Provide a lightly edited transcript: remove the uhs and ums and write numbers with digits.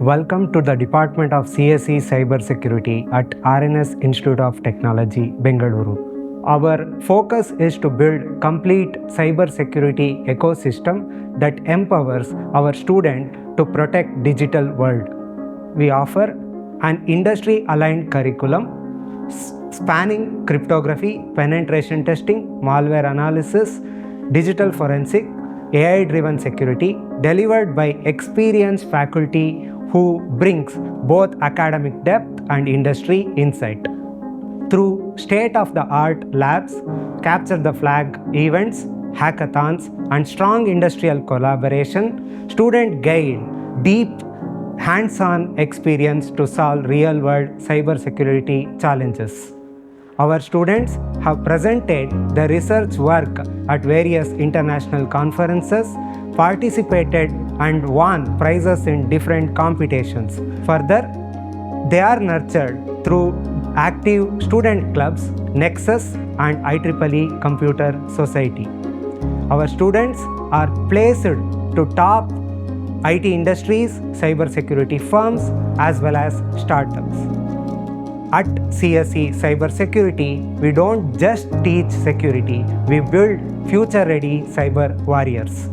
Welcome to the Department of CSE Cybersecurity at RNS Institute of Technology, Bengaluru. Our focus is to build complete cybersecurity ecosystem that empowers our students to protect digital world. We offer an industry-aligned curriculum spanning cryptography, penetration testing, malware analysis, digital forensic, AI-driven security, delivered by experienced faculty who brings both academic depth and industry insight. Through state-of-the-art labs, capture the flag events, hackathons, and strong industrial collaboration, students gain deep hands-on experience to solve real-world cybersecurity challenges. Our students have presented their research work at various international conferences, participated and won prizes in different competitions. Further, they are nurtured through active student clubs, Nexus and IEEE Computer Society. Our students are placed to top IT industries, cybersecurity firms, as well as startups. At CSE Cybersecurity, we don't just teach security, we build future-ready cyber warriors.